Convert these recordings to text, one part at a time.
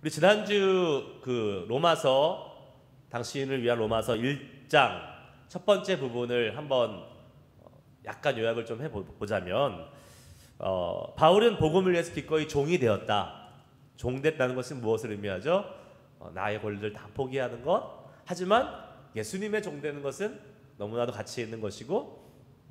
우리 지난주 그 로마서, 당신을 위한 로마서 1장 첫 번째 부분을 한번 약간 요약을 좀 해보자면, 바울은 복음을 위해서 기꺼이 종이 되었다. 종됐다는 것은 무엇을 의미하죠? 나의 권리를 다 포기하는 것. 하지만 예수님의 종되는 것은 너무나도 가치 있는 것이고,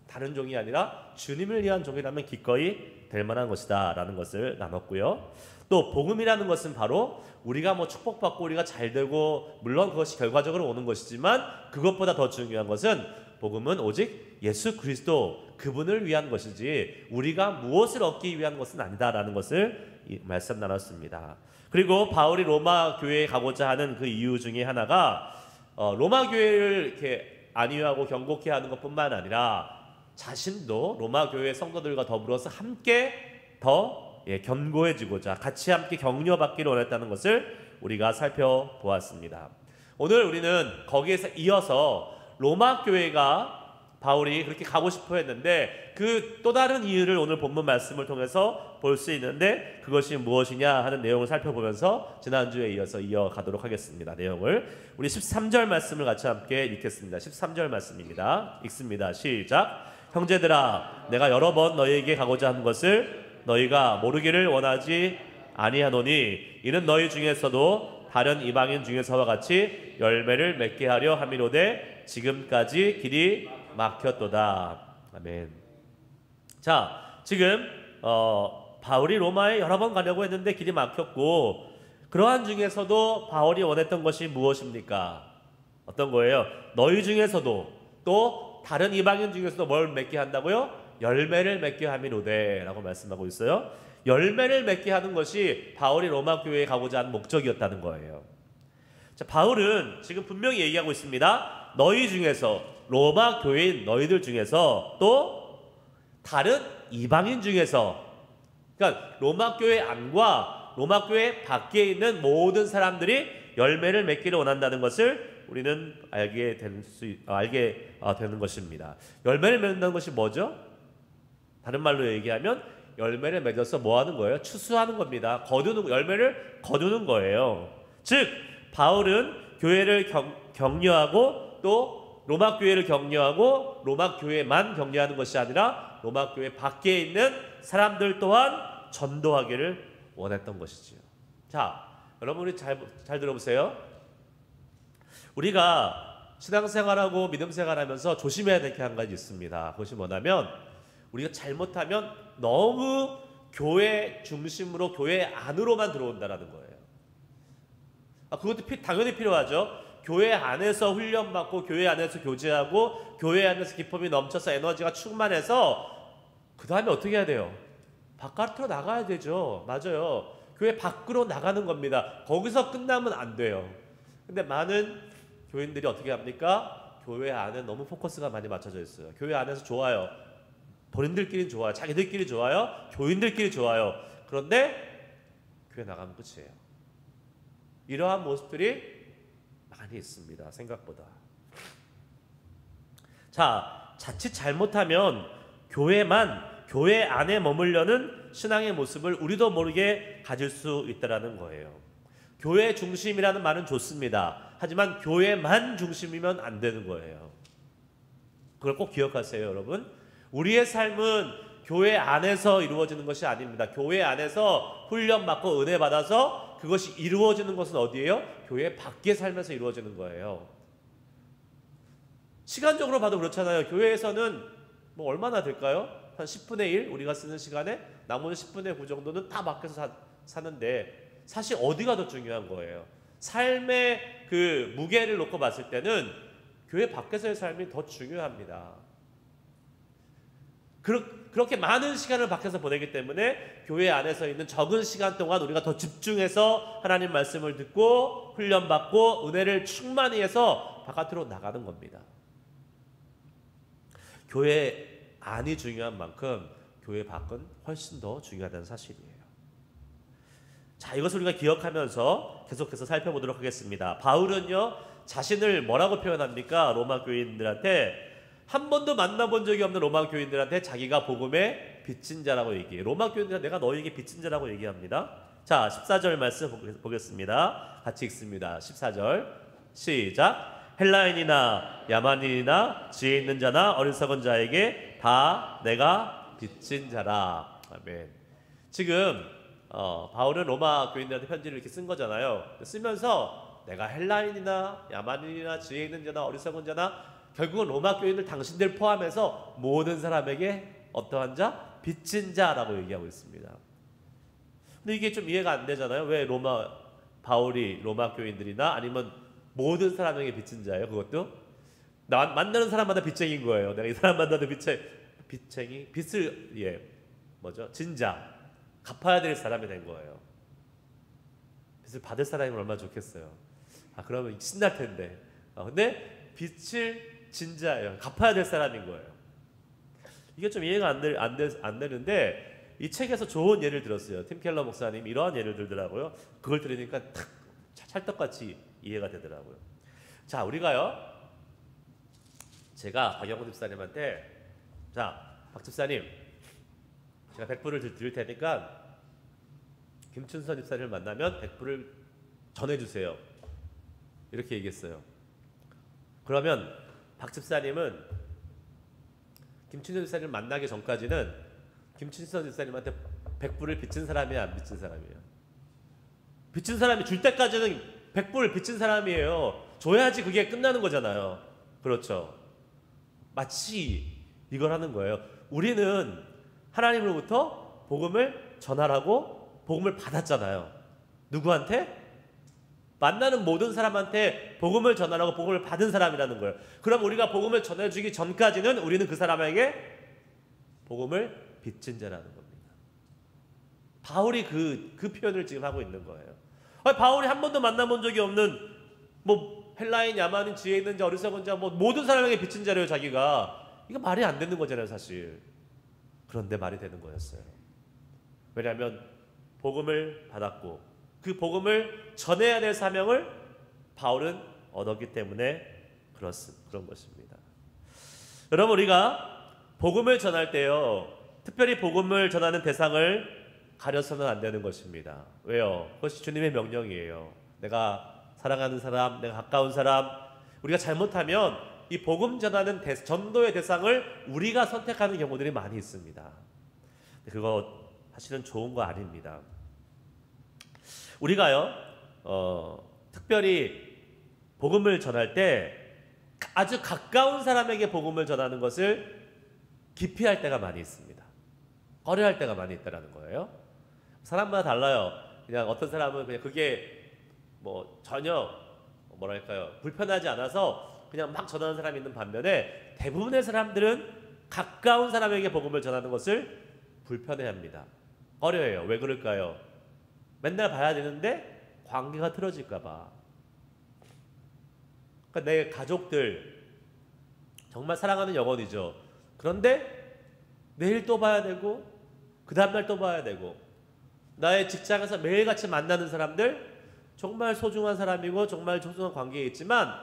다른 종이 아니라 주님을 위한 종이라면 기꺼이 될 만한 것이다 라는 것을 나눴고요. 또 복음이라는 것은 바로 우리가 축복받고 우리가 잘되고, 물론 그것이 결과적으로 오는 것이지만 그것보다 더 중요한 것은 복음은 오직 예수 그리스도 그분을 위한 것이지 우리가 무엇을 얻기 위한 것은 아니다라는 것을 말씀 나눴습니다. 그리고 바울이 로마 교회에 가고자 하는 그 이유 중에 하나가 로마 교회를 이렇게 안위하고 경고케 하는 것뿐만 아니라 자신도 로마 교회 성도들과 더불어서 함께 더 견고해지고자 같이 함께 격려받기를 원했다는 것을 우리가 살펴보았습니다. 오늘 우리는 거기에서 이어서 로마 교회가 바울이 그렇게 가고 싶어 했는데 그 또 다른 이유를 오늘 본문 말씀을 통해서 볼 수 있는데, 그것이 무엇이냐 하는 내용을 살펴보면서 지난주에 이어서 이어가도록 하겠습니다. 내용을 우리 13절 말씀을 같이 함께 읽겠습니다. 13절 말씀입니다. 읽습니다. 시작. 형제들아, 내가 여러 번 너희에게 가고자 하는 것을 너희가 모르기를 원하지 아니하노니, 이는 너희 중에서도 다른 이방인 중에서와 같이 열매를 맺게 하려 함이로되 지금까지 길이 막혔도다. 아멘. 자, 지금 바울이 로마에 여러 번 가려고 했는데 길이 막혔고, 그러한 중에서도 바울이 원했던 것이 무엇입니까? 어떤 거예요? 너희 중에서도, 또 다른 이방인 중에서도 뭘 맺게 한다고요? 열매를 맺게 함이로되 라고 말씀하고 있어요. 열매를 맺게 하는 것이 바울이 로마 교회에 가고자 하는 목적이었다는 거예요. 자, 바울은 지금 분명히 얘기하고 있습니다. 너희 중에서, 로마 교회인 너희들 중에서, 또 다른 이방인 중에서, 그러니까 로마 교회 안과 로마 교회 밖에 있는 모든 사람들이 열매를 맺기를 원한다는 것을 우리는 알게 되는 것입니다. 열매를 맺는다는 것이 뭐죠? 다른 말로 얘기하면 열매를 맺어서 뭐 하는 거예요? 추수하는 겁니다. 열매를 거두는 거예요. 즉 바울은 교회를 격려하고, 또 로마 교회를 격려하고 로마 교회만 격려하는 것이 아니라 로마 교회 밖에 있는 사람들 또한 전도하기를 원했던 것이지요. 자, 여러분 우리 잘 들어보세요. 우리가 신앙생활하고 믿음생활하면서 조심해야 될 게 한 가지 있습니다. 그것이 뭐냐면, 우리가 잘못하면 너무 교회 중심으로, 교회 안으로만 들어온다는 거예요. 그것도 당연히 필요하죠. 교회 안에서 훈련받고, 교회 안에서 교제하고, 교회 안에서 기쁨이 넘쳐서 에너지가 충만해서 그 다음에 어떻게 해야 돼요? 바깥으로 나가야 되죠. 맞아요. 교회 밖으로 나가는 겁니다. 거기서 끝나면 안 돼요. 근데 많은 교인들이 어떻게 합니까? 교회 안에 너무 포커스가 많이 맞춰져 있어요. 교회 안에서 좋아요. 본인들끼리 좋아요. 자기들끼리 좋아요. 교인들끼리 좋아요. 그런데 교회 나가면 끝이에요. 이러한 모습들이 많이 있습니다. 생각보다. 자, 자칫 잘못하면 교회 안에 머물려는 신앙의 모습을 우리도 모르게 가질 수 있다는 거예요. 교회 중심이라는 말은 좋습니다. 하지만 교회만 중심이면 안 되는 거예요. 그걸 꼭 기억하세요, 여러분. 우리의 삶은 교회 안에서 이루어지는 것이 아닙니다. 교회 안에서 훈련받고 은혜 받아서 그것이 이루어지는 것은 어디예요? 교회 밖에 살면서 이루어지는 거예요. 시간적으로 봐도 그렇잖아요. 교회에서는 얼마나 될까요? 한 10분의 1 우리가 쓰는 시간에 나머지 10분의 9 정도는 다 밖에서 사는데, 사실 어디가 더 중요한 거예요? 삶의 그 무게를 놓고 봤을 때는 교회 밖에서의 삶이 더 중요합니다. 그렇게 많은 시간을 밖에서 보내기 때문에 교회 안에서 있는 적은 시간 동안 우리가 더 집중해서 하나님 말씀을 듣고 훈련받고 은혜를 충만히 해서 바깥으로 나가는 겁니다. 교회 안이 중요한 만큼 교회 밖은 훨씬 더 중요하다는 사실이에요. 자, 이것을 우리가 기억하면서 계속해서 살펴보도록 하겠습니다. 바울은요, 자신을 뭐라고 표현합니까? 로마 교인들한테, 한 번도 만나본 적이 없는 로마 교인들한테 자기가 복음의 빚진 자라고 얘기해요. 로마 교인들은 내가 너희에게 빚진 자라고 얘기합니다. 자, 14절 말씀 보겠습니다. 같이 읽습니다. 14절 시작. 헬라인이나 야만인이나 지혜 있는 자나 어리석은 자에게 다 내가 빚진 자라. 아멘. 지금 바울은 로마 교인들한테 편지를 이렇게 쓴 거잖아요. 쓰면서 내가 헬라인이나 야만인이나 지혜 있는 자나 어리석은 자나 결국은 로마 교인들 당신들 포함해서 모든 사람에게 어떠한 자? 빚진 자라고 얘기하고 있습니다. 근데 이게 좀 이해가 안 되잖아요. 왜 바울이 로마 교인들이나 아니면 모든 사람에게 빚진 자예요? 그것도 만나는 사람마다 빚쟁이인 거예요. 내가 이 사람 만나도 빚쟁이, 빚을 진자, 갚아야 될 사람이 된 거예요. 빚을 받을 사람이면 얼마나 좋겠어요. 그러면 신날 텐데. 근데 빚을 진자예요. 갚아야 될 사람인 거예요. 이게 좀 이해가 안 되는데 이 책에서 좋은 예를 들었어요. 팀 켈러 목사님 이러한 예를 들더라고요. 그걸 들으니까 탁 찰떡같이 이해가 되더라고요. 자, 우리가요. 제가 박영훈 집사님한테 박 집사님 제가 100불을 드릴 테니까 김춘선 집사님을 만나면 100불을 전해주세요. 이렇게 얘기했어요. 그러면 박 집사님은 김춘선 집사님을 만나기 전까지는 김춘선 집사님한테 100불을 빚진 사람이야, 안 빚진 사람이에요? 빚진 사람이 줄 때까지는 100불을 빚진 사람이에요. 줘야지 그게 끝나는 거잖아요. 그렇죠? 마치 이걸 하는 거예요. 우리는 하나님으로부터 복음을 전하라고 복음을 받았잖아요. 누구한테? 만나는 모든 사람한테 복음을 전하라고 복음을 받은 사람이라는 거예요. 그럼 우리가 복음을 전해주기 전까지는 우리는 그 사람에게 복음을 빚진 자라는 겁니다. 바울이 그 표현을 지금 하고 있는 거예요. 바울이 한 번도 만나본 적이 없는 헬라인, 야만인, 지혜 있는 자, 어리석은 자 모든 사람에게 빚진 자래요. 자기가. 이거 말이 안 되는 거잖아요, 사실. 그런데 말이 되는 거였어요. 왜냐하면 복음을 받았고 그 복음을 전해야 될 사명을 바울은 얻었기 때문에 그런 것입니다. 여러분, 우리가 복음을 전할 때요, 특별히 복음을 전하는 대상을 가려서는 안 되는 것입니다. 왜요? 그것이 주님의 명령이에요. 내가 사랑하는 사람, 내가 가까운 사람, 우리가 잘못하면 이 복음 전하는 전도의 대상을 우리가 선택하는 경우들이 많이 있습니다. 그거 사실은 좋은 거 아닙니다. 우리가요, 특별히 복음을 전할 때 아주 가까운 사람에게 복음을 전하는 것을 기피할 때가 많이 있습니다. 꺼려할 때가 많이 있다는 거예요. 사람마다 달라요. 그냥 어떤 사람은 그냥 그게 전혀 불편하지 않아서 그냥 막 전하는 사람이 있는 반면에 대부분의 사람들은 가까운 사람에게 복음을 전하는 것을 불편해합니다. 꺼려해요. 왜 그럴까요? 맨날 봐야 되는데 관계가 틀어질까 봐. 그러니까 내 가족들 정말 사랑하는 영혼이죠. 그런데 내일 또 봐야 되고 그 다음날 또 봐야 되고 나의 직장에서 매일같이 만나는 사람들 정말 소중한 사람이고 정말 소중한 관계에 있지만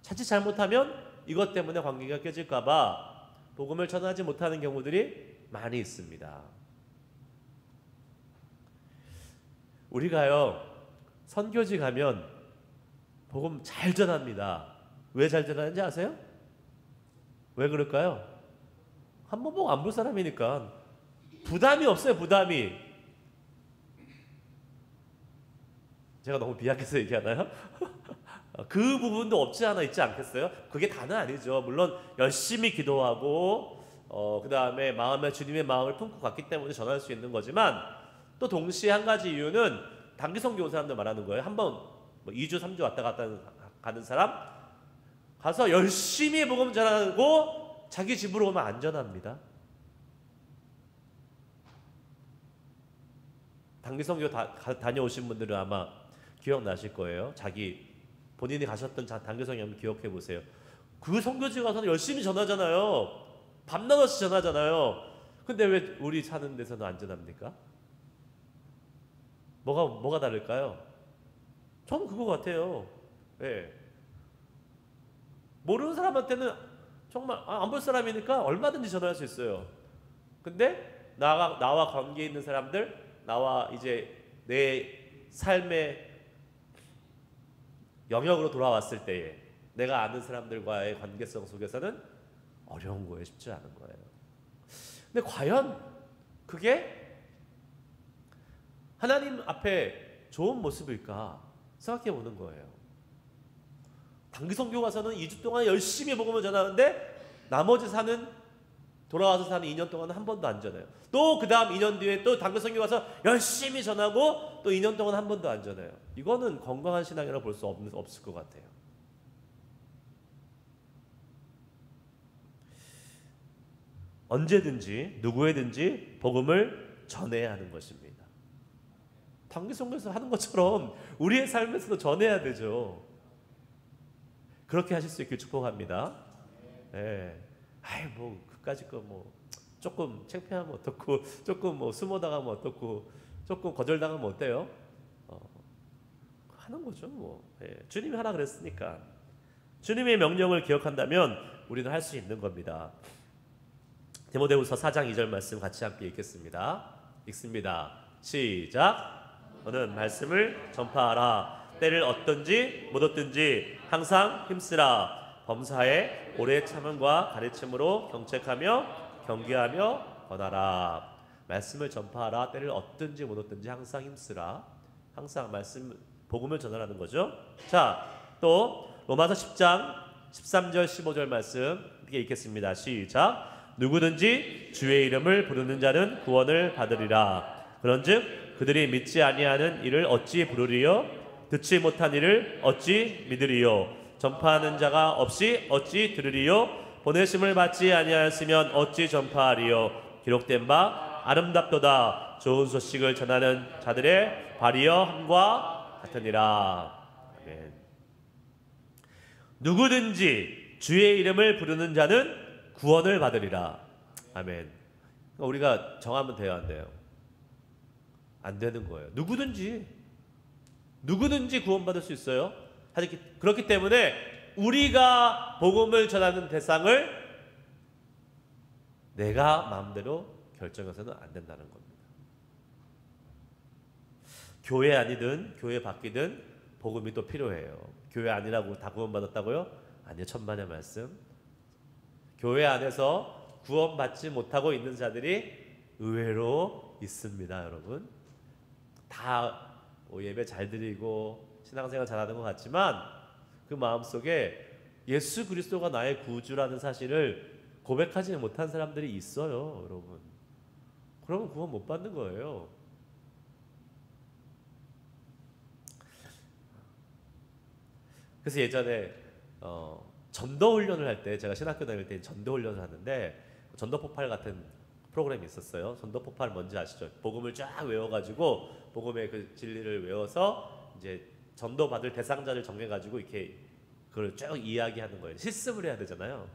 자칫 잘못하면 이것 때문에 관계가 깨질까 봐 복음을 전하지 못하는 경우들이 많이 있습니다. 우리가요, 선교지 가면 복음 잘 전합니다. 왜 잘 전하는지 아세요? 왜 그럴까요? 한 번 보고 안 볼 사람이니까. 부담이 없어요, 부담이. 제가 너무 비약해서 얘기하나요? 그 부분도 없지 않아 있지 않겠어요? 그게 다는 아니죠. 물론 열심히 기도하고 그 다음에 마음에 주님의 마음을 품고 갔기 때문에 전할 수 있는 거지만 또 동시에 한 가지 이유는 단기 선교 온 사람들 말하는 거예요. 한번 2주 3주 왔다 갔다 가는 사람 가서 열심히 복음 전하고 자기 집으로 오면 안전합니다. 단기 선교 다녀오신 분들은 아마 기억나실 거예요. 본인이 가셨던 단기 선교 한번 기억해 보세요. 그 선교지 가서는 열심히 전하잖아요. 밤낮없이 전하잖아요. 근데 왜 우리 사는 데서는 안전합니까? 뭐가 다를까요? 저는 그거 같아요. 네. 모르는 사람한테는 정말 안 볼 사람이니까 얼마든지 전화할 수 있어요. 근데 나와 관계 있는 사람들, 나와 이제 내 삶의 영역으로 돌아왔을 때에 내가 아는 사람들과의 관계성 속에서는 어려운 거예요. 쉽지 않은 거예요. 근데 과연 그게 하나님 앞에 좋은 모습일까 생각해 보는 거예요. 단기 선교 가서는 2주 동안 열심히 복음을 전하는데 나머지 돌아와서 사는 2년 동안은 한 번도 안 전해요. 또 그 다음 2년 뒤에 또 단기 선교 가서 열심히 전하고 또 2년 동안 한 번도 안 전해요. 이거는 건강한 신앙이라고 볼 수 없을 것 같아요. 언제든지 누구에든지 복음을 전해야 하는 것입니다. 단기 선교에서 하는 것처럼 우리의 삶에서도 전해야 되죠. 그렇게 하실 수 있길 축복합니다. 네. 뭐 그까짓 거 뭐 조금 창피하면 어떻고, 조금 뭐 숨어 나가면 어떻고, 조금 거절당하면 어때요? 하는 거죠. 뭐 주님이 하라 그랬으니까. 주님의 명령을 기억한다면 우리는 할 수 있는 겁니다. 디모데후서 4장 2절 말씀 같이 함께 읽겠습니다. 읽습니다. 시작. 너는 말씀을 전파하라. 때를 얻든지 못 얻든지 항상 힘쓰라. 범사에 오래 참음과 가르침으로 경책하며 경계하며 권하라. 말씀을 전파하라. 때를 얻든지 못 얻든지 항상 힘쓰라. 항상 복음을 전하라는 거죠. 자, 또 로마서 10장 13절 15절 말씀 이렇게 읽겠습니다. 시작. 누구든지 주의 이름을 부르는 자는 구원을 받으리라. 그런즉 그들이 믿지 아니하는 이를 어찌 부르리요? 듣지 못한 이를 어찌 믿으리요? 전파하는 자가 없이 어찌 들으리요? 보내심을 받지 아니하였으면 어찌 전파하리요? 기록된 바 아름답도다. 좋은 소식을 전하는 자들의 발이여 함과 같으니라. 아멘. 누구든지 주의 이름을 부르는 자는 구원을 받으리라. 아멘. 우리가 정하면 돼요, 안 돼요? 안 되는 거예요. 누구든지 구원받을 수 있어요. 그렇기 때문에 우리가 복음을 전하는 대상을 내가 마음대로 결정해서는 안 된다는 겁니다. 교회 아니든 교회 밖이든 복음이 또 필요해요. 교회 아니라고 다 구원받았다고요? 아니요, 천만의 말씀. 교회 안에서 구원받지 못하고 있는 자들이 의외로 있습니다, 여러분. 다 예배 잘 드리고 신앙생활 잘하는 것 같지만 그 마음속에 예수 그리스도가 나의 구주라는 사실을 고백하지 못한 사람들이 있어요, 여러분. 그러면 구원 못 받는 거예요. 그래서 예전에 전도 훈련을 할 때, 제가 신학교 다닐 때 전도 훈련을 하는데 전도 폭발 같은 프로그램이 있었어요. 전도 폭발 뭔지 아시죠? 복음을 쫙 외워가지고 복음의 그 진리를 외워서 이제 전도 받을 대상자를 정해가지고 이렇게 그걸 쭉 이야기하는 거예요. 실습을 해야 되잖아요.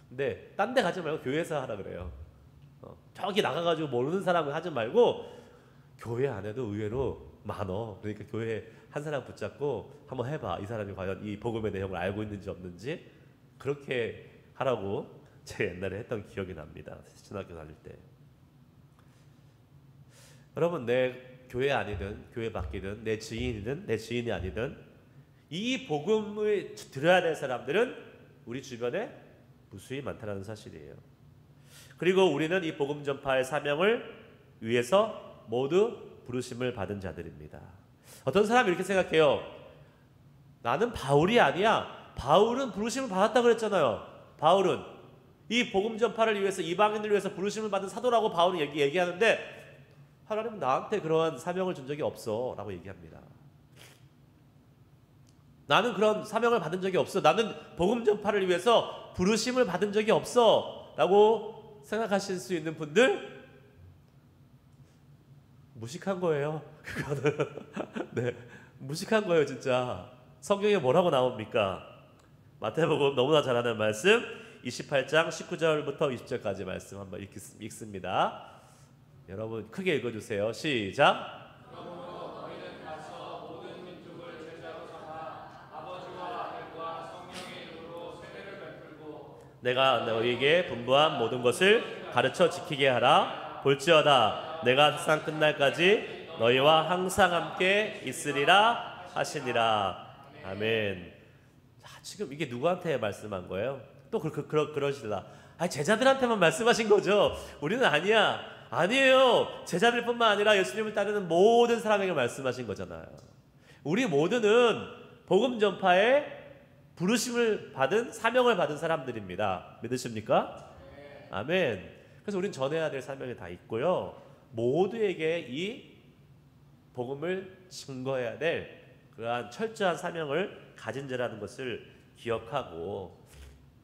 근데 딴 데 가지 말고 교회에서 하라 그래요. 저기 나가가지고 모르는 사람을 하지 말고 교회 안에도 의외로 많어. 그러니까 교회 한 사람 붙잡고 한번 해봐. 이 사람이 과연 이 복음의 내용을 알고 있는지 없는지. 그렇게 하라고 제가 옛날에 했던 기억이 납니다. 신학교 다닐 때. 여러분, 내 교회 아니든 교회 밖이든 내 지인이든 내 지인이 아니든 이 복음을 들어야 될 사람들은 우리 주변에 무수히 많다는 사실이에요. 그리고 우리는 이 복음 전파의 사명을 위해서 모두 부르심을 받은 자들입니다. 어떤 사람이 이렇게 생각해요. 나는 바울이 아니야. 바울은 부르심을 받았다고 그랬잖아요. 바울은 이 복음 전파를 위해서 이방인을 위해서 부르심을 받은 사도라고 바울은 얘기하는데 하나님은 나한테 그러한 사명을 준 적이 없어 라고 얘기합니다. 나는 그런 사명을 받은 적이 없어. 나는 복음 전파를 위해서 부르심을 받은 적이 없어 라고 생각하실 수 있는 분들 무식한 거예요. 그거는 네, 무식한 거예요. 진짜 성경에 뭐라고 나옵니까? 마태복음 너무나 잘 아는 말씀 28장 19절부터 20절까지 말씀 한번 읽습니다. 여러분 크게 읽어주세요. 시작. 내가 너희에게 분부한 모든 것을 가르쳐 지키게 하라. 볼지어다 내가 세상 끝날까지 너희와 항상 함께 있으리라 하시니라. 아멘. 자, 지금 이게 누구한테 말씀한 거예요? 또 그러시라. 아, 제자들한테만 말씀하신 거죠. 우리는 아니에요. 제자들뿐만 아니라 예수님을 따르는 모든 사람에게 말씀하신 거잖아요. 우리 모두는 복음 전파에 부르심을 받은, 사명을 받은 사람들입니다. 믿으십니까? 아멘. 그래서 우리는 전해야 될 사명이 다 있고요. 모두에게 이 복음을 증거해야 될 그러한 철저한 사명을 가진 자라는 것을 기억하고,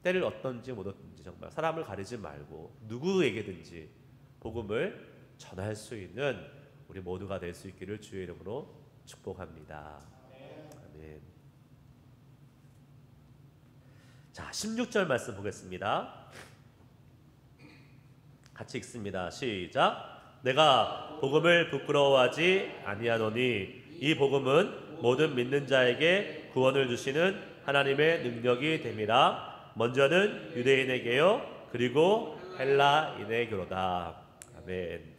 때를 어떤지 못 어떤지 정말 사람을 가리지 말고 누구에게든지 복음을 전할 수 있는 우리 모두가 될 수 있기를 주의 이름으로 축복합니다. 아멘. 자, 16절 말씀 보겠습니다. 같이 읽습니다. 시작. 내가 복음을 부끄러워하지 아니하노니 이 복음은 모든 믿는 자에게 구원을 주시는 하나님의 능력이 됨이라. 먼저는 유대인에게요 그리고 헬라인에게로다. 아멘.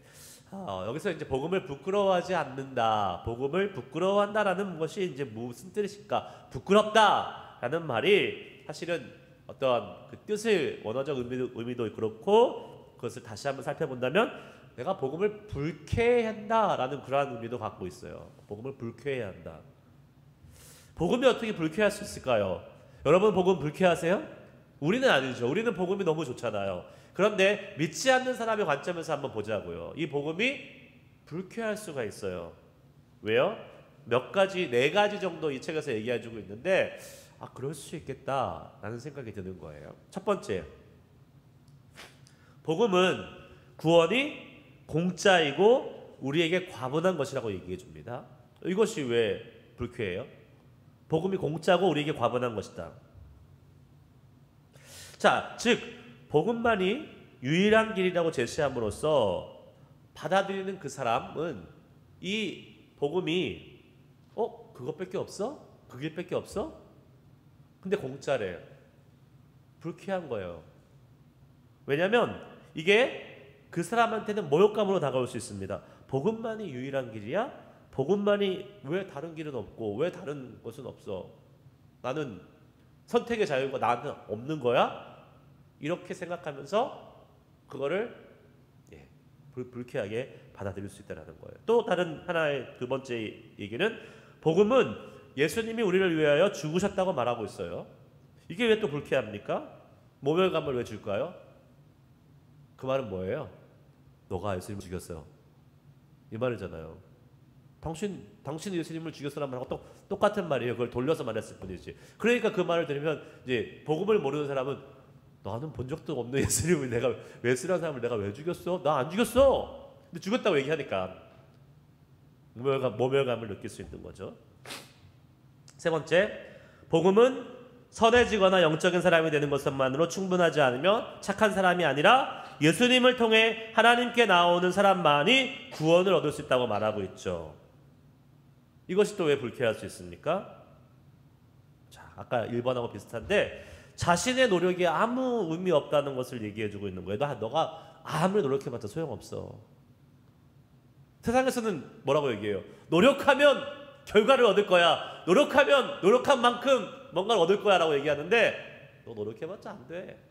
여기서 이제 복음을 부끄러워하지 않는다, 복음을 부끄러워한다라는 것이 이제 무슨 뜻일까? 부끄럽다라는 말이 사실은 어떤 그 뜻을, 원어적 의미도 그렇고, 그것을 다시 한번 살펴본다면 내가 복음을 불쾌한다라는 그러한 의미도 갖고 있어요. 복음을 불쾌해야 한다. 복음이 어떻게 불쾌할 수 있을까요? 여러분 복음 불쾌하세요? 우리는 아니죠. 우리는 복음이 너무 좋잖아요. 그런데 믿지 않는 사람의 관점에서 한번 보자고요. 이 복음이 불쾌할 수가 있어요. 왜요? 네 가지 정도 이 책에서 얘기해주고 있는데, 그럴 수 있겠다라는 생각이 드는 거예요. 첫 번째, 복음은 구원이 공짜이고 우리에게 과분한 것이라고 얘기해 줍니다. 이것이 왜 불쾌해요? 복음이 공짜고 우리에게 과분한 것이다. 자, 즉 복음만이 유일한 길이라고 제시함으로써 받아들이는 그 사람은 이 복음이 그것밖에 없어? 그 길밖에 없어? 근데 공짜래요. 불쾌한 거예요. 왜냐하면 이게 그 사람한테는 모욕감으로 다가올 수 있습니다. 복음만이 유일한 길이야? 복음만이 왜 다른 길은 없고 왜 다른 것은 없어? 나는 선택의 자유가 나한테 없는 거야? 이렇게 생각하면서 그거를 불쾌하게 받아들일 수 있다는 거예요. 또 다른 하나의 두 번째 얘기는, 복음은 예수님이 우리를 위하여 죽으셨다고 말하고 있어요. 이게 왜 또 불쾌합니까? 모멸감을 왜 줄까요? 그 말은 뭐예요? 너가 예수님을 죽였어요, 이 말이잖아요. 당신이 예수님을 죽였어라는 말하고 똑같은 말이에요. 그걸 돌려서 말했을 뿐이지. 그러니까 그 말을 들으면 이제 복음을 모르는 사람은, 나는 본 적도 없는 예수님을 내가, 예수라는 사람을 내가 왜 죽였어? 나 안 죽였어. 근데 죽였다고 얘기하니까 모멸감을 느낄 수 있는 거죠. 세 번째, 복음은 선해지거나 영적인 사람이 되는 것만으로 충분하지 않으며 착한 사람이 아니라 예수님을 통해 하나님께 나오는 사람만이 구원을 얻을 수 있다고 말하고 있죠. 이것이 또 왜 불쾌할 수 있습니까? 자, 아까 1번하고 비슷한데, 자신의 노력이 아무 의미 없다는 것을 얘기해주고 있는 거예요. 너가 아무리 노력해봤자 소용없어. 세상에서는 뭐라고 얘기해요? 노력하면 결과를 얻을 거야. 노력하면 노력한 만큼 뭔가를 얻을 거야 라고 얘기하는데, 너 노력해봤자 안 돼.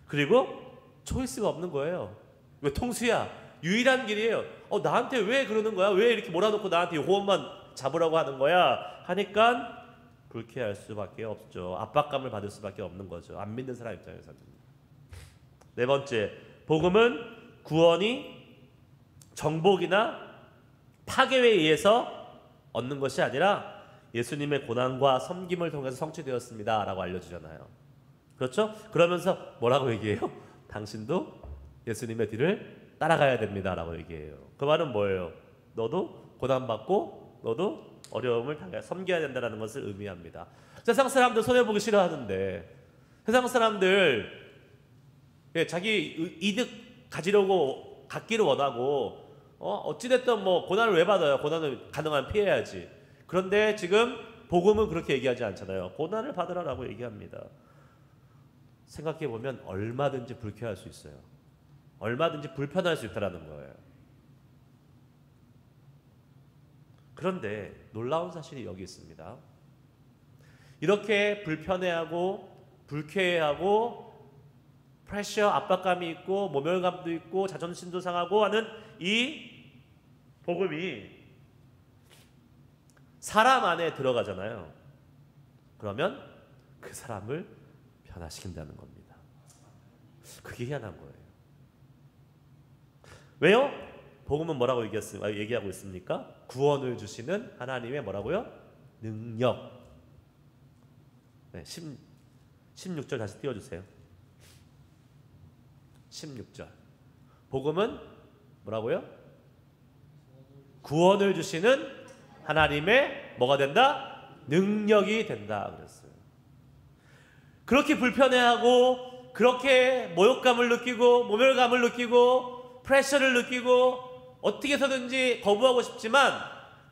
그리고 초이스가 없는 거예요. 왜 통수야? 유일한 길이에요. 나한테 왜 그러는 거야? 왜 이렇게 몰아놓고 나한테 호흡만 잡으라고 하는 거야? 하니까 불쾌할 수밖에 없죠. 압박감을 받을 수밖에 없는 거죠. 안 믿는 사람 입장에서는. 네 번째, 복음은 구원이 정복이나 파괴에 의해서 얻는 것이 아니라 예수님의 고난과 섬김을 통해서 성취되었습니다 라고 알려주잖아요. 그렇죠? 그러면서 뭐라고 얘기해요? 당신도 예수님의 뒤를 따라가야 됩니다 라고 얘기해요. 그 말은 뭐예요? 너도 고난받고 너도 어려움을 당해 섬겨야 된다는 것을 의미합니다. 세상 사람들 손해보기 싫어하는데, 세상 사람들 자기 이득 갖기를 원하고 어찌됐든 뭐 고난을 왜 받아요? 고난을 가능한 피해야지. 그런데 지금 복음은 그렇게 얘기하지 않잖아요. 고난을 받으라라고 얘기합니다. 생각해보면 얼마든지 불쾌할 수 있어요. 얼마든지 불편할 수 있다는 거예요. 그런데 놀라운 사실이 여기 있습니다. 이렇게 불편해하고 불쾌해하고 프레셔, 압박감이 있고 모멸감도 있고 자존심도 상하고 하는 이 복음이 사람 안에 들어가잖아요. 그러면 그 사람을 변화시킨다는 겁니다. 그게 희한한 거예요. 왜요? 복음은 뭐라고 얘기하고 있습니까? 구원을 주시는 하나님의 뭐라고요? 능력. 네, 16절 다시 띄워주세요. 16절. 복음은 뭐라고요? 구원을 주시는 하나님의 뭐가 된다? 능력이 된다 그랬어요. 그렇게 불편해하고 그렇게 모욕감을 느끼고 모멸감을 느끼고 프레셔를 느끼고 어떻게 해서든지 거부하고 싶지만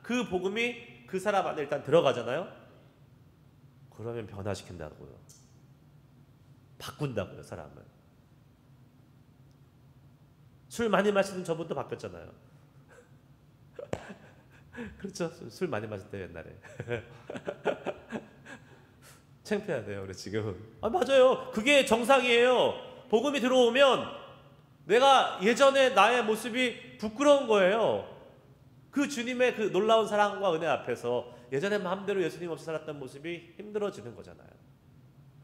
그 복음이 그 사람 안에 일단 들어가잖아요. 그러면 변화시킨다고요. 바꾼다고요, 사람을. 술 많이 마시는 저분도 바뀌었잖아요. 그렇죠. 술 많이 마실 때 옛날에. 창피하네요, 우리 지금. 아, 맞아요. 그게 정상이에요. 복음이 들어오면 내가 예전에 나의 모습이 부끄러운 거예요. 그 주님의 그 놀라운 사랑과 은혜 앞에서 예전에 마음대로 예수님 없이 살았던 모습이 힘들어지는 거잖아요.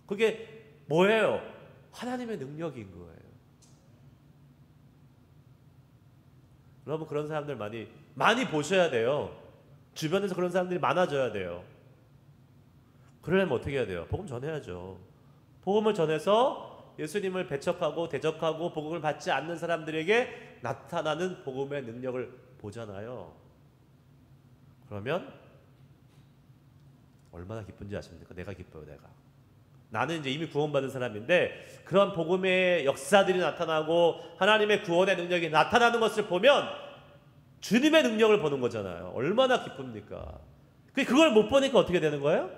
그게 뭐예요? 하나님의 능력인 거예요. 여러분, 그런 사람들 많이 보셔야 돼요. 주변에서 그런 사람들이 많아져야 돼요. 그러려면 어떻게 해야 돼요? 복음 전해야죠. 복음을 전해서 예수님을 배척하고 대적하고 복음을 받지 않는 사람들에게 나타나는 복음의 능력을 보잖아요. 그러면 얼마나 기쁜지 아십니까? 내가 기뻐요, 내가. 나는 이제 이미 구원받은 사람인데 그런 복음의 역사들이 나타나고 하나님의 구원의 능력이 나타나는 것을 보면 주님의 능력을 보는 거잖아요. 얼마나 기쁩니까? 그걸 못 보니까 어떻게 되는 거예요?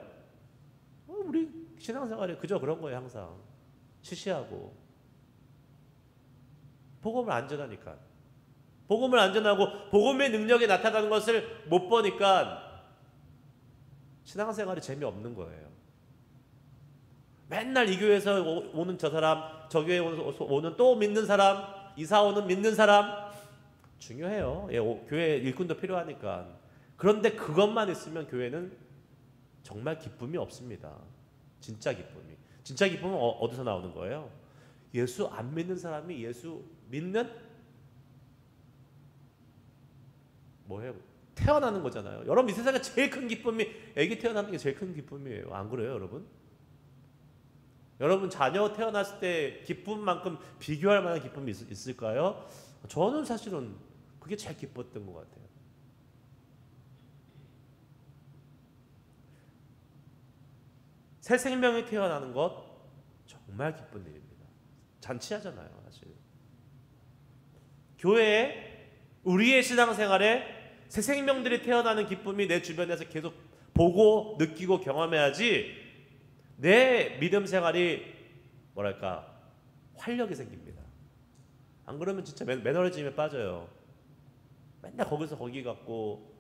우리 신앙생활에 그저 그런 거예요. 항상 시시하고 복음을 안 전하니까, 복음을 안 전하고 복음의 능력이 나타나는 것을 못 보니까 신앙생활이 재미없는 거예요. 맨날 이 교회에서 오는 저 사람, 저 교회에 오는 또 믿는 사람, 이사 오는 믿는 사람 중요해요. 예, 교회 일꾼도 필요하니까. 그런데 그것만 있으면 교회는 정말 기쁨이 없습니다. 진짜 기쁨이. 진짜 기쁨은 어디서 나오는 거예요? 예수 안 믿는 사람이 예수 믿는 뭐예요? 태어나는 거잖아요. 여러분, 이 세상에 제일 큰 기쁨이 아기 태어나는 게 제일 큰 기쁨이에요. 안 그래요, 여러분? 여러분, 자녀 태어났을 때 기쁨만큼 비교할 만한 기쁨이 있을까요? 저는 사실은 그게 제일 기뻤던 것 같아요. 새 생명이 태어나는 것 정말 기쁜 일입니다. 잔치하잖아요, 사실. 교회에 우리의 신앙생활에 새 생명들이 태어나는 기쁨이 내 주변에서 계속 보고 느끼고 경험해야지 내 믿음 생활이 뭐랄까 활력이 생깁니다. 안 그러면 진짜 매너리즘에 빠져요. 맨날 거기서 거기 갖고.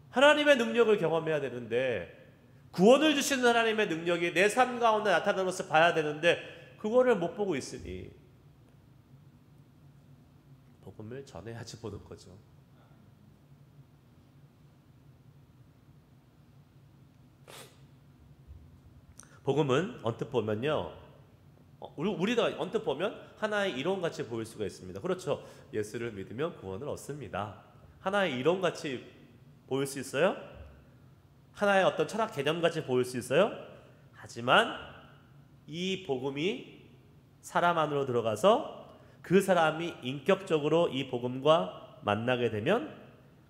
하나님의 능력을 경험해야 되는데, 구원을 주시는 하나님의 능력이 내 삶 가운데 나타나는 것을 봐야 되는데 그거를 못 보고 있으니 복음을 전해야지 보는 거죠. 복음은 언뜻 보면요, 우리가 언뜻 보면 하나의 이론같이 보일 수가 있습니다. 그렇죠. 예수를 믿으면 구원을 얻습니다. 하나의 이론같이 보일 수 있어요? 하나의 어떤 철학 개념같이 보일 수 있어요? 하지만 이 복음이 사람 안으로 들어가서 그 사람이 인격적으로 이 복음과 만나게 되면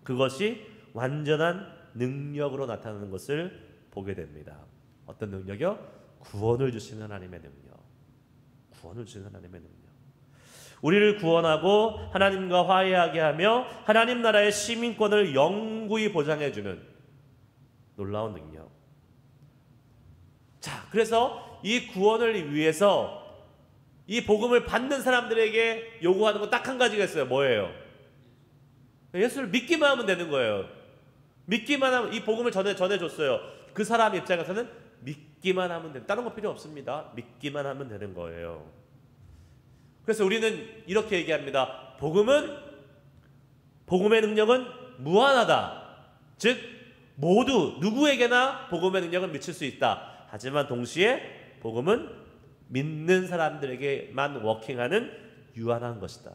그것이 완전한 능력으로 나타나는 것을 보게 됩니다. 어떤 능력이요? 구원을 주시는 하나님의 능력. 구원을 주시는 하나님의 능력. 우리를 구원하고 하나님과 화해하게 하며 하나님 나라의 시민권을 영구히 보장해 주는 놀라운 능력. 자, 그래서 이 구원을 위해서 이 복음을 받는 사람들에게 요구하는 건 딱 한 가지가 있어요. 뭐예요? 예수를 믿기만 하면 되는 거예요. 믿기만 하면, 이 복음을 전해줬어요. 그 사람 입장에서는 믿기만 하면 된다. 다른 거 필요 없습니다. 믿기만 하면 되는 거예요. 그래서 우리는 이렇게 얘기합니다. 복음의 능력은 무한하다. 즉 모두 누구에게나 복음의 능력을 미칠 수 있다. 하지만 동시에 복음은 믿는 사람들에게만 워킹하는 유한한 것이다.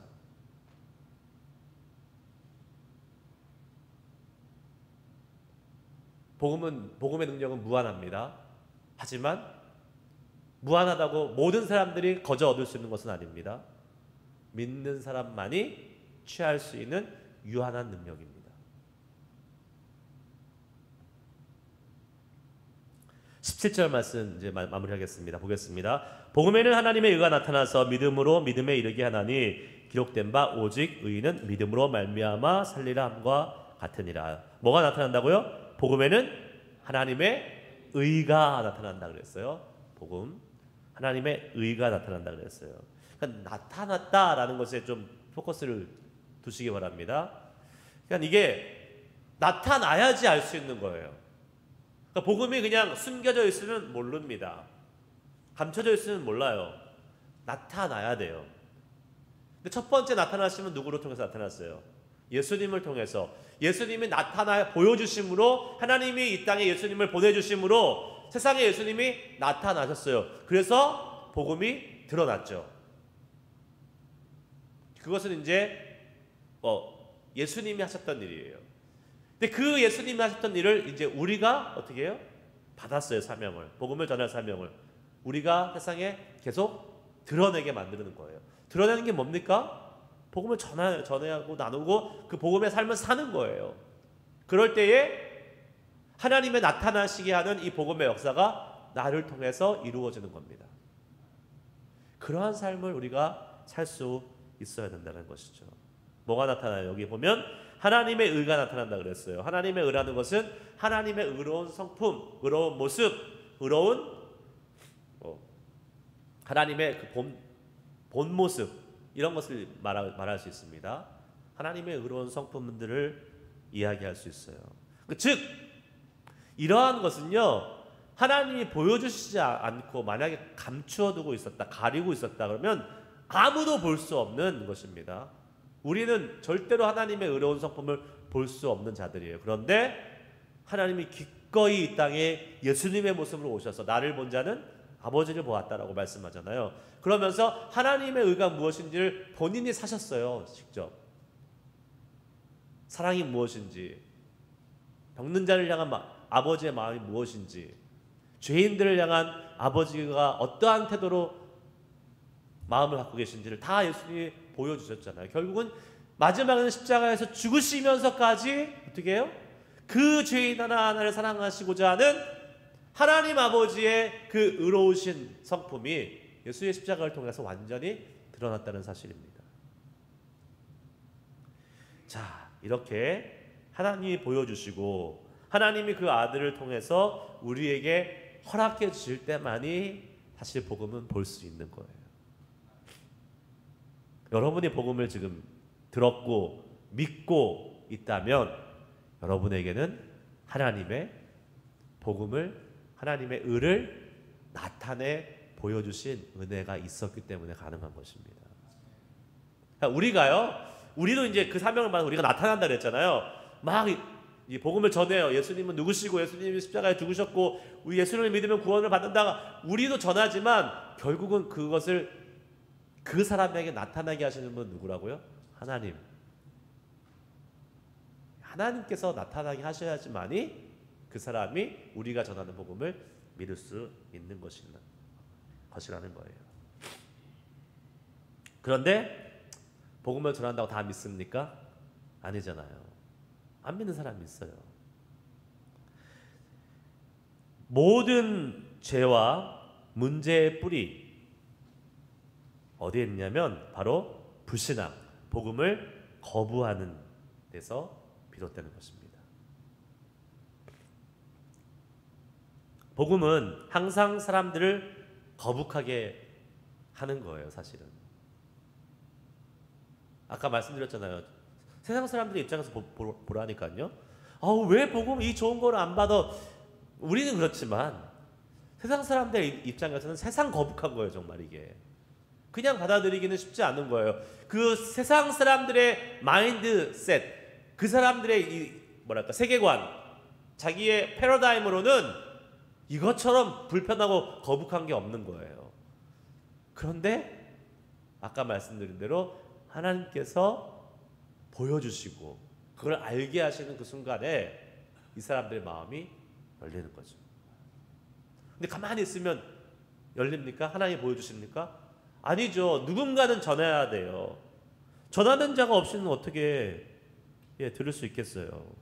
복음의 능력은 무한합니다. 하지만 무한하다고 모든 사람들이 거저 얻을 수 있는 것은 아닙니다. 믿는 사람만이 취할 수 있는 유한한 능력입니다. 17절 말씀 이제 마무리하겠습니다. 보겠습니다. 복음에는 하나님의 의가 나타나서 믿음으로 믿음에 이르게 하나니 기록된 바 오직 의인은 믿음으로 말미암아 살리라 함과 같으니라. 뭐가 나타난다고요? 복음에는 하나님의 의가 나타난다 그랬어요. 복음, 하나님의 의가 나타난다 그랬어요. 그러니까 나타났다라는 것에 좀 포커스를 두시기 바랍니다. 그러니까 이게 나타나야지 알 수 있는 거예요. 그러니까 복음이 그냥 숨겨져 있으면 모릅니다. 감춰져 있으면 몰라요. 나타나야 돼요. 근데 첫 번째 나타나시면 누구로 통해서 나타났어요? 예수님을 통해서. 예수님이 보여주심으로, 하나님이 이 땅에 예수님을 보내주심으로 세상에 예수님이 나타나셨어요. 그래서 복음이 드러났죠. 그것은 이제 예수님이 하셨던 일이에요. 근데 그 예수님이 하셨던 일을 이제 우리가 어떻게 해요? 받았어요. 사명을. 복음을 전할 사명을. 우리가 세상에 계속 드러내게 만드는 거예요. 드러내는 게 뭡니까? 복음을 전하고 나누고 그 복음의 삶을 사는 거예요. 그럴 때에 하나님의 나타나시게 하는 이 복음의 역사가 나를 통해서 이루어지는 겁니다. 그러한 삶을 우리가 살 수 있어야 된다는 것이죠. 뭐가 나타나요? 여기 보면 하나님의 의가 나타난다 그랬어요. 하나님의 의라는 것은 하나님의 의로운 성품, 의로운 모습, 의로운 하나님의 그 본 모습, 이런 것을 말할 수 있습니다. 하나님의 의로운 성품들을 이야기할 수 있어요. 즉 이러한 것은요, 하나님이 보여주시지 않고 만약에 감추어두고 있었다, 가리고 있었다 그러면 아무도 볼 수 없는 것입니다. 우리는 절대로 하나님의 의로운 성품을 볼 수 없는 자들이에요. 그런데 하나님이 기꺼이 이 땅에 예수님의 모습으로 오셔서 나를 본 자는 아버지를 보았다라고 말씀하잖아요. 그러면서 하나님의 의가 무엇인지를 본인이 사셨어요. 직접. 사랑이 무엇인지, 병든 자를 향한 아버지의 마음이 무엇인지, 죄인들을 향한 아버지가 어떠한 태도로 마음을 갖고 계신지를 다 예수님이 보여주셨잖아요. 결국은 마지막에는 십자가에서 죽으시면서까지 어떻게 해요? 그 죄인 하나하나를 사랑하시고자 하는 하나님 아버지의 그 의로우신 성품이 예수의 십자가를 통해서 완전히 드러났다는 사실입니다. 자, 이렇게 하나님이 보여주시고 하나님이 그 아들을 통해서 우리에게 허락해 주실 때만이 사실 복음은 볼 수 있는 거예요. 여러분이 복음을 지금 들었고 믿고 있다면 여러분에게는 하나님의 복음을, 하나님의 의를 나타내 보여주신 은혜가 있었기 때문에 가능한 것입니다. 우리도 이제 그 사명을 받아 우리가 나타난다 그랬잖아요. 막 이 복음을 전해요. 예수님은 누구시고 예수님이 십자가에 죽으셨고 우리 예수님을 믿으면 구원을 받는다. 우리도 전하지만 결국은 그것을 그 사람에게 나타나게 하시는 분은 누구라고요? 하나님. 하나님께서 나타나게 하셔야지만이 그 사람이 우리가 전하는 복음을 믿을 수 있는 것이라는 거예요. 그런데 복음을 전한다고 다 믿습니까? 아니잖아요. 안 믿는 사람이 있어요. 모든 죄와 문제의 뿌리 어디에 있냐면 바로 불신앙, 복음을 거부하는 데서 비롯되는 것입니다. 복음은 항상 사람들을 거북하게 하는 거예요, 사실은. 아까 말씀드렸잖아요. 세상 사람들의 입장에서 보라니까요. 왜 복음 이 좋은 거를 안 받아? 우리는 그렇지만 세상 사람들의 입장에서는 세상 거북한 거예요, 정말 이게. 그냥 받아들이기는 쉽지 않은 거예요. 그 세상 사람들의 마인드셋, 그 사람들의 이 뭐랄까 세계관, 자기의 패러다임으로는 이것처럼 불편하고 거북한 게 없는 거예요. 그런데 아까 말씀드린 대로 하나님께서 보여주시고 그걸 알게 하시는 그 순간에 이 사람들의 마음이 열리는 거죠. 근데 가만히 있으면 열립니까? 하나님이 보여주십니까? 아니죠. 누군가는 전해야 돼요. 전하는 자가 없이는 어떻게 들을 수 있겠어요?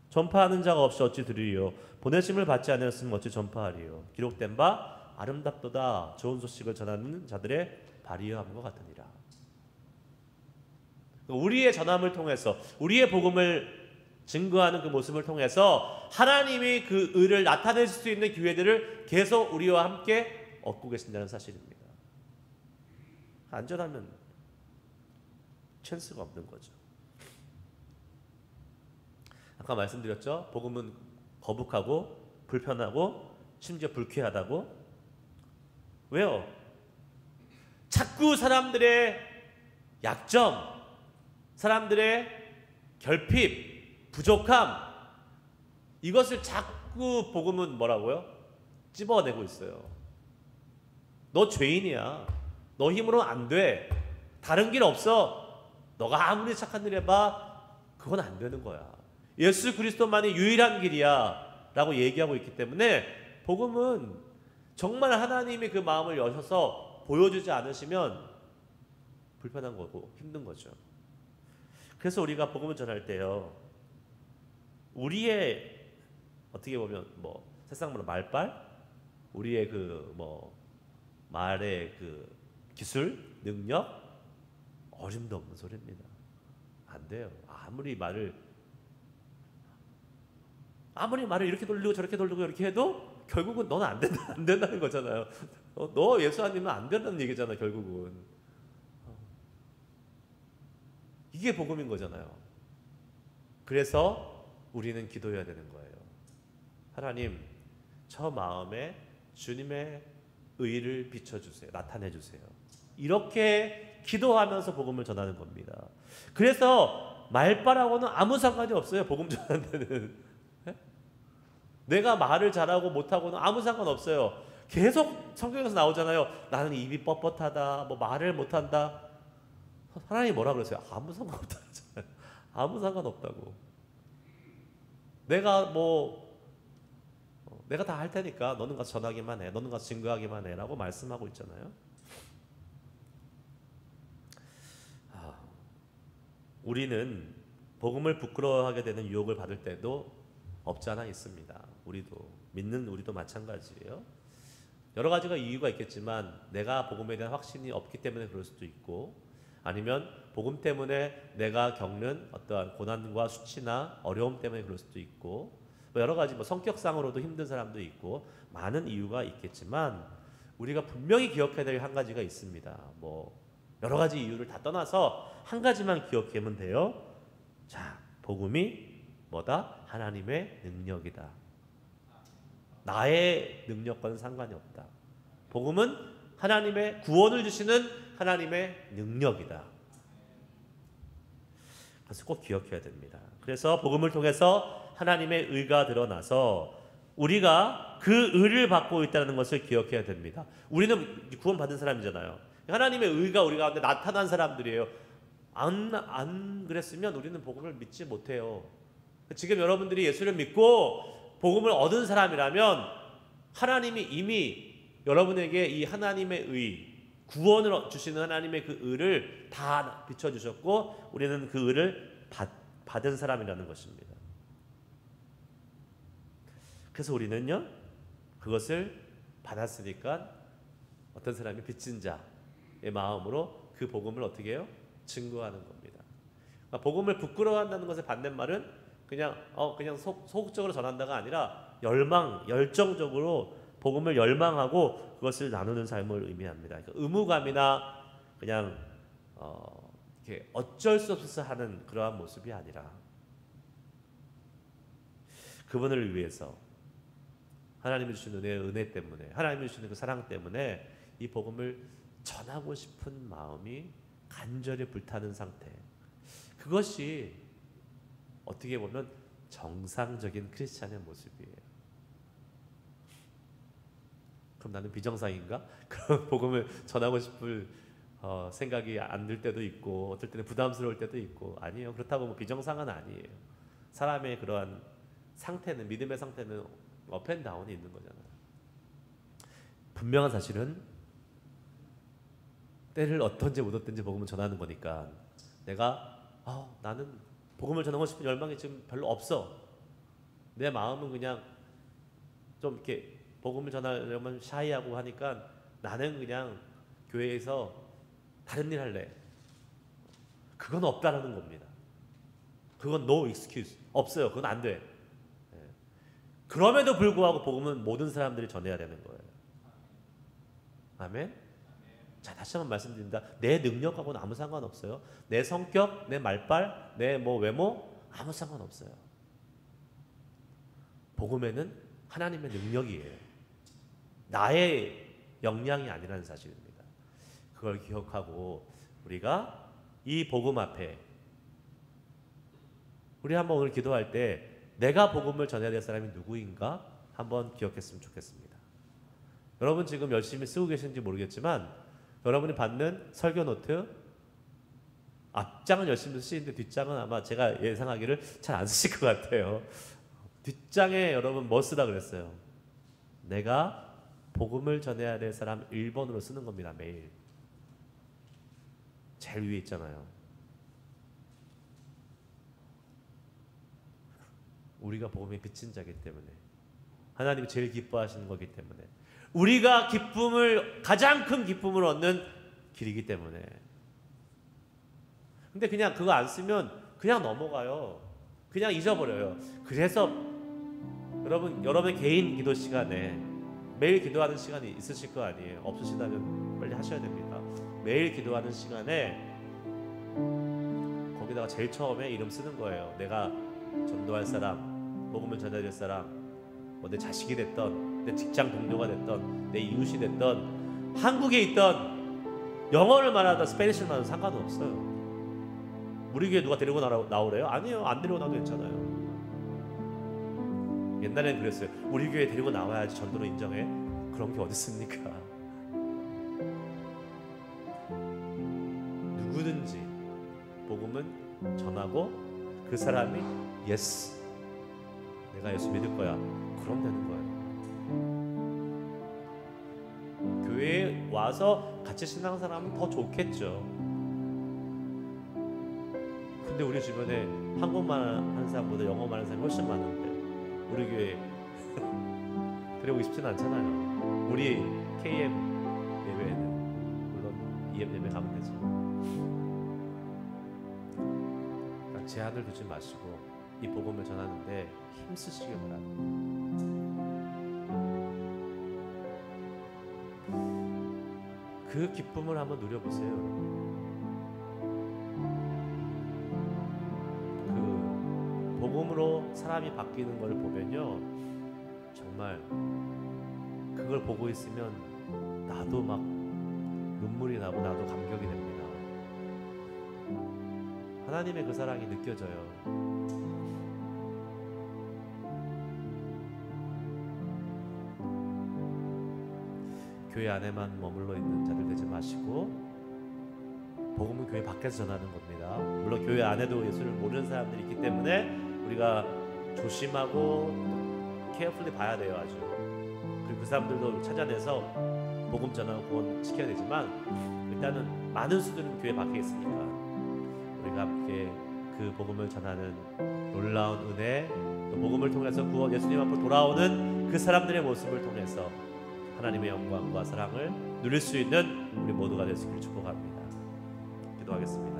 전파하는 자가 없이 어찌 들으리요? 보내심을 받지 않았으면 어찌 전파하리요? 기록된 바 아름답도다 좋은 소식을 전하는 자들의 발이여함과 같으니라. 우리의 전함을 통해서 우리의 복음을 증거하는 그 모습을 통해서 하나님이 그 의를 나타낼 수 있는 기회들을 계속 우리와 함께 얻고 계신다는 사실입니다. 안전하면 찬스가 없는 거죠. 아까 말씀드렸죠. 복음은 거북하고 불편하고 심지어 불쾌하다고. 왜요? 자꾸 사람들의 약점, 사람들의 결핍, 부족함, 이것을 자꾸 복음은 뭐라고요? 찝어내고 있어요. 너 죄인이야. 너 힘으로는 안 돼. 다른 길 없어. 너가 아무리 착한 일 해봐. 그건 안 되는 거야. 예수 그리스도만이 유일한 길이야 라고 얘기하고 있기 때문에 복음은 정말 하나님이 그 마음을 여셔서 보여주지 않으시면 불편한 거고 힘든 거죠. 그래서 우리가 복음을 전할 때요, 우리의 어떻게 보면 뭐 세상으로 말빨, 우리의 그 뭐 말의 그 기술, 능력, 어림도 없는 소리입니다. 안 돼요. 아무리 말을 이렇게 돌리고 저렇게 돌리고 이렇게 해도 결국은 너는 안 된다는 거잖아요. 너 예수 아니면 안 된다는 얘기잖아, 결국은. 이게 복음인 거잖아요. 그래서 우리는 기도해야 되는 거예요. 하나님, 저 마음에 주님의 의를 비춰주세요. 나타내주세요. 이렇게 기도하면서 복음을 전하는 겁니다. 그래서 말빨하고는 아무 상관이 없어요. 복음 전하는 데는. 내가 말을 잘하고 못하고는 아무 상관없어요. 계속 성경에서 나오잖아요. 나는 입이 뻣뻣하다, 뭐 말을 못한다. 하나님이 뭐라 그러세요? 아무 상관없다고 하잖아요. 아무 상관없다고. 내가 다 할 테니까 너는 가서 전하기만 해. 너는 가서 증거하기만 해. 라고 말씀하고 있잖아요. 우리는 복음을 부끄러워하게 되는 유혹을 받을 때도 없지 않아 있습니다. 믿는 우리도 마찬가지예요. 여러 가지가 이유가 있겠지만 내가 복음에 대한 확신이 없기 때문에 그럴 수도 있고, 아니면 복음 때문에 내가 겪는 어떠한 고난과 수치나 어려움 때문에 그럴 수도 있고, 여러 가지 성격상으로도 힘든 사람도 있고 많은 이유가 있겠지만, 우리가 분명히 기억해야 될 한 가지가 있습니다. 여러 가지 이유를 다 떠나서 한 가지만 기억하면 돼요. 자, 복음이 뭐다? 하나님의 능력이다. 나의 능력과는 상관이 없다. 복음은 하나님의 구원을 주시는 하나님의 능력이다. 그래서 꼭 기억해야 됩니다. 그래서 복음을 통해서 하나님의 의가 드러나서 우리가 그 의를 받고 있다는 것을 기억해야 됩니다. 우리는 구원받은 사람이잖아요. 하나님의 의가 우리 가운데 나타난 사람들이에요. 안 그랬으면 우리는 복음을 믿지 못해요. 지금 여러분들이 예수를 믿고 복음을 얻은 사람이라면 하나님이 이미 여러분에게 이 하나님의 의, 구원을 주시는 하나님의 그 의를 다 비춰주셨고 우리는 그 의를 받은 사람이라는 것입니다. 그래서 우리는요, 그것을 받았으니까 어떤 사람이 빚진 자의 마음으로 그 복음을 어떻게 해요? 증거하는 겁니다. 그러니까 복음을 부끄러워한다는 것의 반대말은 그냥 소극적으로 전한다가 아니라 열정적으로 복음을 열망하고 그것을 나누는 삶을 의미합니다. 그러니까 의무감이나 그냥 이렇게 어쩔 수 없어서 하는 그러한 모습이 아니라 그분을 위해서 하나님이 주시는 은혜 때문에, 하나님이 주시는 그 사랑 때문에 이 복음을 전하고 싶은 마음이 간절히 불타는 상태, 그것이 어떻게 보면 정상적인 크리스찬의 모습이에요. 그럼 나는 비정상인가? 그런 복음을 전하고 싶을 생각이 안 들 때도 있고, 어떨 때는 부담스러울 때도 있고. 아니에요. 그렇다고 뭐 비정상은 아니에요. 사람의 그러한 상태는, 믿음의 상태는 업앤다운이 있는 거잖아요. 분명한 사실은 때를 어떤지 못 어떤지 복음을 전하는 거니까, 내가 나는 복음을 전하고 싶은 열망이 지금 별로 없어, 내 마음은 그냥 좀 이렇게 복음을 전하려면 샤이하고 하니까 나는 그냥 교회에서 다른 일 할래, 그건 없다라는 겁니다. 그건 no excuse, 없어요. 그건 안 돼. 그럼에도 불구하고 복음은 모든 사람들이 전해야 되는 거예요. 아멘. 자, 다시 한번 말씀드립니다. 내 능력하고는 아무 상관없어요. 내 성격, 내 말빨, 내 외모 아무 상관없어요. 복음에는 하나님의 능력이에요. 나의 역량이 아니라는 사실입니다. 그걸 기억하고 우리가 이 복음 앞에, 우리 한번 오늘 기도할 때 내가 복음을 전해야 될 사람이 누구인가 한번 기억했으면 좋겠습니다. 여러분 지금 열심히 쓰고 계신지 모르겠지만 여러분이 받는 설교 노트 앞장은 열심히 쓰시는데 뒷장은 아마 제가 예상하기를 잘 안 쓰실 것 같아요. 뒷장에 여러분 뭐 쓰라 그랬어요? 내가 복음을 전해야 될 사람 1번으로 쓰는 겁니다. 매일. 제일 위에 있잖아요. 우리가 복음의 비친 자이기 때문에, 하나님이 제일 기뻐하시는 거기 때문에, 우리가 가장 큰 기쁨을 얻는 길이기 때문에. 근데 그냥 그거 안 쓰면 그냥 넘어가요. 그냥 잊어버려요. 그래서 여러분 개인 기도 시간에 매일 기도하는 시간이 있으실 거 아니에요. 없으시다면 빨리 하셔야 됩니다. 매일 기도하는 시간에 거기다가 제일 처음에 이름 쓰는 거예요. 내가 전도할 사람, 복음을 전해야 될 사람, 내 자식이 됐던, 내 직장 동료가 됐던, 내 이웃이 됐던, 한국에 있던, 영어를 말하다 스페니쉬를 말하든 상관은 없어요. 우리 교회 누가 데리고 나오래요? 아니에요. 안 데리고 나도 괜찮아요. 옛날에는 그랬어요. 우리 교회 데리고 나와야지 전도로 인정해. 그런 게 어디 있습니까? 누구든지 복음은 전하고 그 사람이 예스, 내가 예수 믿을 거야, 그럼 되는 거예요. 교회에 와서 같이 신앙생활하면 더 좋겠죠. 근데 우리 주변에 한국말 하는 사람보다 영어말 하는 사람이 훨씬 많은데 우리 교회 데려오고 싶지는 않잖아요. 우리 KM 예배에는, 물론 EM 예배 가면 되죠. 그러니까 제한을 두지 마시고 이 복음을 전하는데 힘쓰시기 바랍니다. 그 기쁨을 한번 누려보세요, 여러분. 그 복음으로 사람이 바뀌는 걸 보면요, 정말 그걸 보고 있으면 나도 막 눈물이 나고 나도 감격이 됩니다. 하나님의 그 사랑이 느껴져요. 교회 안에만 머물러 있는 자들 되지 마시고 복음은 교회 밖에서 전하는 겁니다. 물론 교회 안에도 예수를 모르는 사람들이 있기 때문에 우리가 조심하고 케어풀리 봐야 돼요, 아주. 그리고 그 사람들도 찾아내서 복음 전하고 구원 시켜야 되지만 일단은 많은 수들은 교회 밖에 있으니까 우리가 함께 그 복음을 전하는 놀라운 은혜, 또 복음을 통해서 구원, 예수님 앞으로 돌아오는 그 사람들의 모습을 통해서 하나님의 영광과 사랑을 누릴 수 있는 우리 모두가 될 수 있기를 축복합니다. 기도하겠습니다.